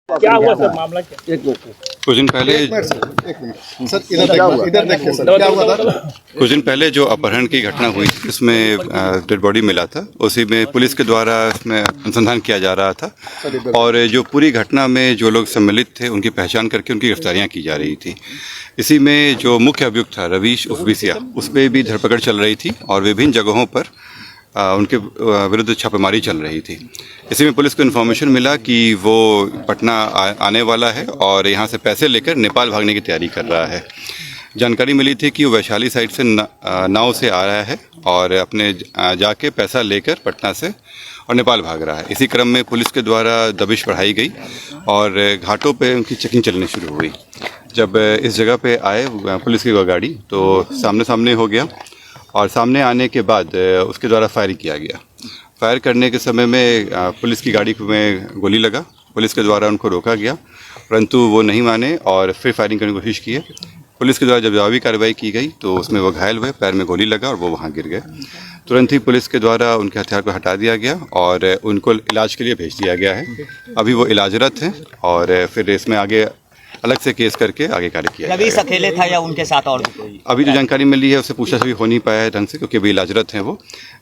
क्या हुआ सर, मामला क्या? एक मिनट कुछ दिन पहले सर, इधर देखिए सर, क्या हुआ था? कुछ दिन पहले जो अपहरण की घटना हुई थी उसमें डेड बॉडी मिला था। उसी में पुलिस के द्वारा उसमें अनुसंधान किया जा रहा था और जो पूरी घटना में जो लोग सम्मिलित थे उनकी पहचान करके उनकी गिरफ्तारियां की जा रही थी। इसी में जो मुख्य अभियुक्त था रवीश उर्फ बिसिया, उस पर भी धरपकड़ चल रही थी और विभिन्न जगहों पर उनके विरुद्ध छापेमारी चल रही थी। इसी में पुलिस को इन्फॉर्मेशन मिला कि वो पटना आने वाला है और यहाँ से पैसे लेकर नेपाल भागने की तैयारी कर रहा है। जानकारी मिली थी कि वो वैशाली साइड से नाव से आ रहा है और अपने जाके पैसा लेकर पटना से और नेपाल भाग रहा है। इसी क्रम में पुलिस के द्वारा दबिश बढ़ाई गई और घाटों पे उनकी चेकिंग चलनी शुरू हुई। जब इस जगह पे आए पुलिस की गाड़ी तो सामने सामने हो गया और सामने आने के बाद उसके द्वारा फायरिंग किया गया। फायर करने के समय में पुलिस की गाड़ी में गोली लगा। पुलिस के द्वारा उनको रोका गया परंतु वो नहीं माने और फिर फायरिंग करने की कोशिश की है। पुलिस के द्वारा जब जवाबी कार्रवाई की गई तो उसमें वो घायल हुए, पैर में गोली लगा और वो वहाँ गिर गए। तुरंत ही पुलिस के द्वारा उनके हथियार को हटा दिया गया और उनको इलाज के लिए भेज दिया गया है। अभी वो इलाजरत हैं और फिर इसमें आगे अलग से केस करके आगे कार्य किया जाएगा। रवीश अकेले था या उनके साथ और भी कोई? अभी जो जानकारी मिली है उससे पूछताछ अभी हो नहीं पाया है ढंग से, क्योंकि अभी इलाजरत हैं वो।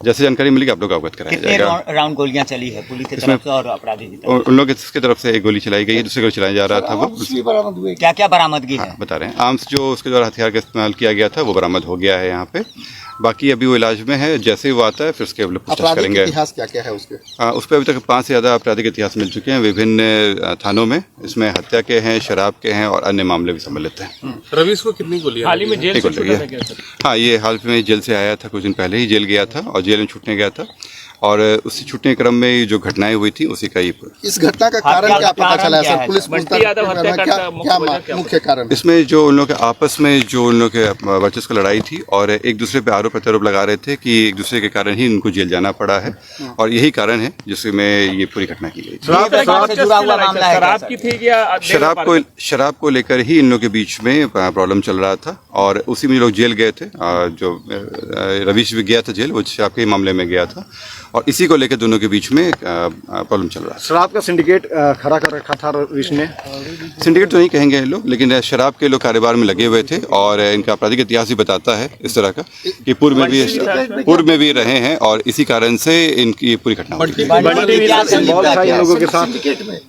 जैसे जानकारी मिलेगी आप लोग अवगत कराया जाएगा। कितने राउंड गोलियां चली है पुलिस की तरफ से और अपराधी की तरफ? उन लोगों की तरफ से एक गोली चलाई गई है, दूसरी गोली चलाया जा रहा था वो। क्या क्या बरामदगी है? बता रहे हैं आर्म्स जो उसके द्वारा हथियार का इस्तेमाल किया गया था वो बरामद हो गया है यहाँ पे। बाकी अभी वो इलाज में है, जैसे ही वो आता है फिर उसके पूछताछ करेंगे। इतिहास क्या क्या है उसके? उस पर अभी तक 5 से ज़्यादा आपराधिक इतिहास मिल चुके हैं विभिन्न थानों में। इसमें हत्या के हैं, शराब के हैं और अन्य मामले भी सम्मिलित हैं। रवीश को कितनी गोलियां? हाल ही में जेल से छूटा था क्या सर? हाँ, ये हाल में जेल से आया था, कुछ दिन पहले ही जेल गया था और जेल में छूटने गया था और उसी छूटने के क्रम में जो घटनाएं हुई थी उसी का ये इस घटना का कारण क्या पता चला है सर? पुलिस क्या मुख्य कारण? इसमें जो उन लोग के आपस में जो उन लोग के वर्चस्व लड़ाई थी और एक दूसरे पे आरोप प्रत्यारोप लगा रहे थे कि एक दूसरे के कारण ही उनको जेल जाना पड़ा है और यही कारण है जिसमें ये पूरी घटना की गई। शराब को लेकर ही इन लोगों के बीच में प्रॉब्लम चल रहा था और उसी में लोग जेल गए थे। जो रवीश भी गया था जेल, वो शराब के मामले में गया था और इसी को लेकर दोनों के बीच में प्रॉब्लम चल रहा है। शराब का सिंडिकेट खड़ा कर रखा था रवीश ने। सिंडिकेट तो नहीं कहेंगे ये लोग, लेकिन शराब के लोग कारोबार में लगे हुए थे और इनका आपराधिक इतिहास भी बताता है इस तरह का कि पूर्व में भी रहे हैं और इसी कारण से इनकी पूरी घटना हुई। लोगों के साथ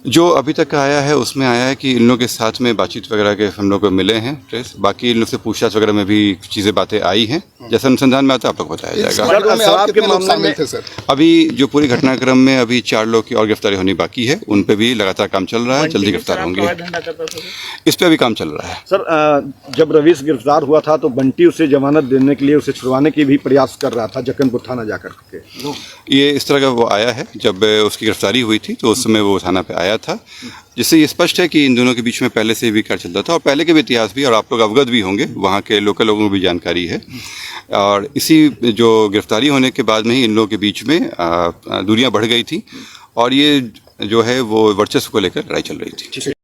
जो अभी तक आया है उसमें आया है कि इन लोगों के साथ में बातचीत वगैरह के हम लोग को मिले हैं ट्रेस। बाकी इन लोग से पूछताछ वगैरह में भी चीजें बातें आई हैं, जैसा अनुसंधान में आता है आप लोग बताया जाएगा। शराब के मामले में अभी जो पूरी घटनाक्रम में अभी 4 लोग की और गिरफ्तारी होनी बाकी है, उन पे भी लगातार काम चल रहा है, जल्दी गिरफ्तार होंगे। इस पे अभी काम चल रहा है। सर, जब रवीश गिरफ्तार हुआ था तो बंटी उसे जमानत देने के लिए उसे छुड़वाने की भी प्रयास कर रहा था जक्कनपुर थाना जाकर के। ये इस तरह का वो आया है, जब उसकी गिरफ्तारी हुई थी तो उस समय वो थाना पे आया था, जिससे ये स्पष्ट है कि इन दोनों के बीच में पहले से भी क्या चलता था और पहले के भी इतिहास भी, और आप लोग अवगत भी होंगे, वहाँ के लोकल लोगों को भी जानकारी है। और इसी जो गिरफ्तारी होने के बाद में ही इन लोगों के बीच में दूरियां बढ़ गई थी और ये जो है वो वर्चस्व को लेकर लड़ाई चल रही थी।